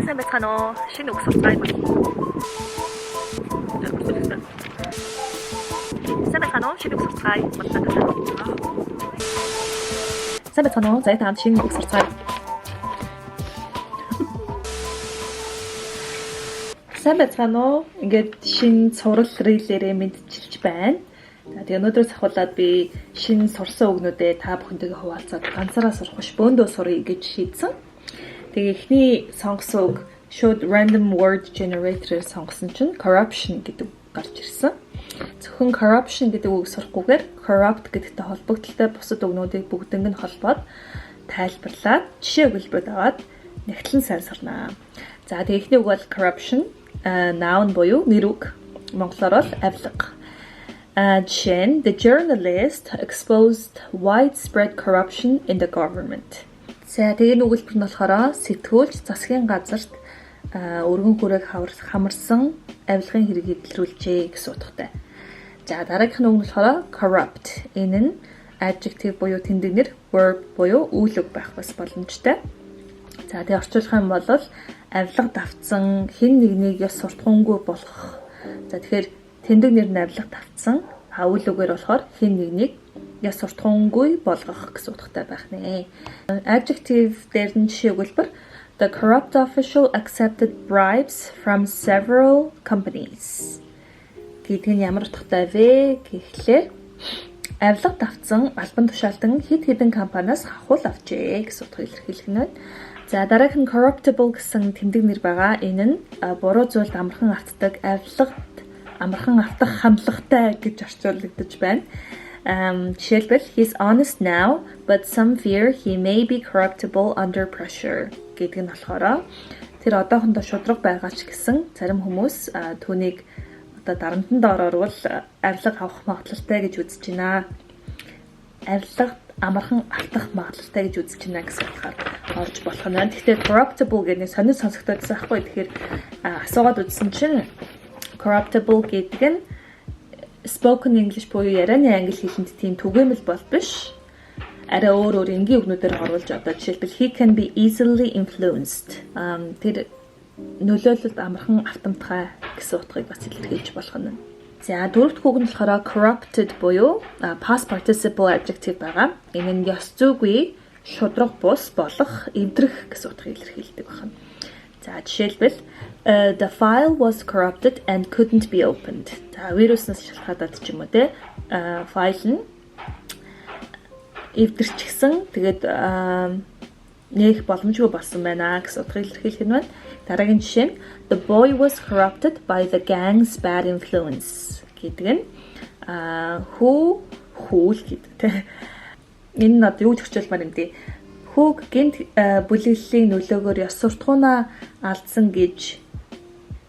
сайн байцгаана уу? Шинэ үг сурцгаая. Сайн байцгаана уу? Шинэ үг сурцгаая. Сайн байцгаана уу? Заяа таанд шинэ үг сурцгаая. Сайн байцгаана уу? Ингээд шинэ сурал рилээрээ мэдчилж байна. За тэгээ өнөөдрөөс ахуулаад би шинэ сурсан үгнүүдээ та бүхэнтэйгээ хуваалцаад ганцаараа сурах биш бөөндөө суръя гэж шийдсэн. Тэгээ эхний сонгосон үг should random word generator сонгосон чинь corruption гэдэг гарч ирсэн. Зөвхөн corruption гэдэг үг сурахгүйгээр corrupt гэдэгтэй холбогдолтой бусад үгнүүдийг бүгднийг нь холбоод тайлбарлаад жишээ өгүүлбэрүүд аваад нэгтлэн сайн сурнаа. За тэгээ эхний үг бол corruption, noun буюу нэр үг. Монголоор бол авилга. Jane, the journalist exposed widespread corruption in the government. За тэгээ нүгэлбэр нь болохоор сэтгүүлч засгийн газарт өргөн хүрээг хамарсан авилгын хэргийг илрүүлжээ гэсэн утгатай. За дараагийнх нь үг нь болохоор corrupt. Энэ нь adjective буюу тэмдэг нэр, verb буюу үйл үг байх бас боломжтой. За тэгээ орчуулах юм бол авилга давтсан, хэн нэгнийг ёс суртахуунгүй болгох. За тэгэхээр тэмдэг нэр нь авилга давтсан, үйл үгээр болохоор хэн нэгнийг ёс суртахуунгүй болгох гэсэн утгатай байх нэ. Adjective дээр нь жишээ өгүүлбэр the corrupt official accepted bribes from several companies. Гэдэг нь ямар утгатай вэ гэхлээр авилга давтсан албан тушаалтан хэд хэдэн компаниас хавхуул авчээ гэсэн утгыг илэрхийлэх нь. За дараах нь corruptible гэсэн тэмдэг нэр байгаа. Энэ нь буруу зүйлд амархан автдаг, авилгад амархан автах хандлагатай гэж орчуулагдаж байна. Жишээлбэл he's honest now, but some fear he may be corruptible under pressure гэдэг нь болохоор тэр одоохондоо шудраг байгаа ч гэсэн зарим хүмүүс түүнийг одоо дарамтанд ороорвол авилга авах магадлалтай гэж үзэж байна. Авилгад амархан автах магадлалтай гэж үзэж байна гэсэн утгаар орж болох нь. Тэгэхээр corruptible гэдэг нь сонир сонсогдсон байхгүй. Тэгэхээр асуугаад үзсэн чинь corruptible гэдэг нь spoken English буюу ярианы англи хэлэнд тийм түгээмэл бол биш. Арай өөр энгийн үгнүүдээр оруулж одоо жишээлбэл he can be easily influenced. Тэр нөлөөлөлд амархан автамтгай гэсэн утгыг бас илэрхийлж болох нь. За дөрөвт үг нь болохоор corrupted буюу past participle adjective байгаа. Энэ нь ёс зүйгүй, шудраг бус болох, эвдрэх гэсэн утгыг илэрхийлдэг байна. За жишээлбэл the file was corrupted and couldn't be opened. За вируснаас шалтгаалаад ч юм уу те файл нь эвдэрчихсэн. Тэгээд нээх боломжгүй болсон байна гэсэн утгыг илэрхийлэх нь байна. Дараагийн жишээ нь the boy was corrupted by the gang's bad influence гэдэг нь хүүл гэдэг те. Энэ нь юу гэж хэлмээр юм бэ? Хүүг гинт бүлэглэлийн нөлөөгөөр ёс суртахуунаа алдсан гэж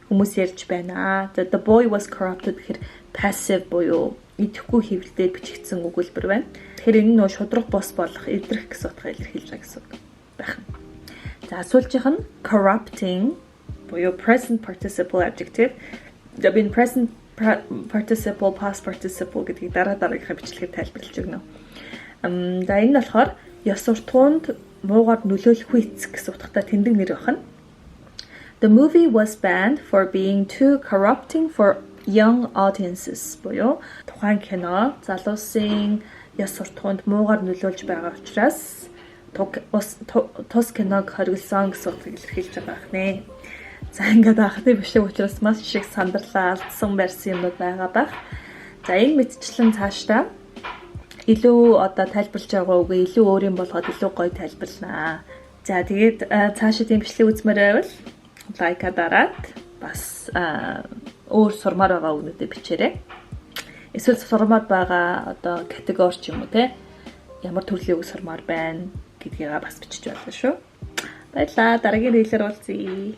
хүмүүс ярьж байна. The boy was corrupted гэхээр passive буюу идэхгүй хэвлэлээр бичигдсэн өгүүлбэр байна. Тэгэхээр энэ нөө шудраг бос болох, эвдрэх гэсэн утгаар илэрхийлж байгаа гэсэн үг байна. За сүүлжийнх нь corrupting буюу present participle adjective. The been present participle, past participle гэдгийг дараагийнхаа бичлэгээр тайлбарлаж өгнө. За энэ нь болохоор ёс суртахуунд муугаар нөлөөлөх үйц гэсэн утгатай тэмдэг нэр байна. The movie was banned for being too corrupting for young audiences. Буюу тухайн кино залуусын ёс суртахуунд муугаар нөлөөлж байгаа учраас тус киног хориглосон гэсэн утгыг илэрхийлж байгаа хэрнэ. За ингээд анхны бичлэг учраас маш их сандарлаа алдсан барьсан юмуд байгаа бах. За энэ мэдчлэн цаашдаа илүү одоо тайлбарлаж байгаа үгээ илүү өөр юм болгоод илүү гоё тайлбарлана. За тэгээд цаашаа тийм бичлэг үзмээр байвал лайка дараад бас өөр сурмаар байгаа үгнүүдээ бичээрэй. Эсвэл сурмаар байгаа одоо категори ч юм уу те ямар төрлийн үг сурмаар байна гэдгийг бас бичиж болно шүү. Баярлалаа. Дараагийн хэлээр уулзъя.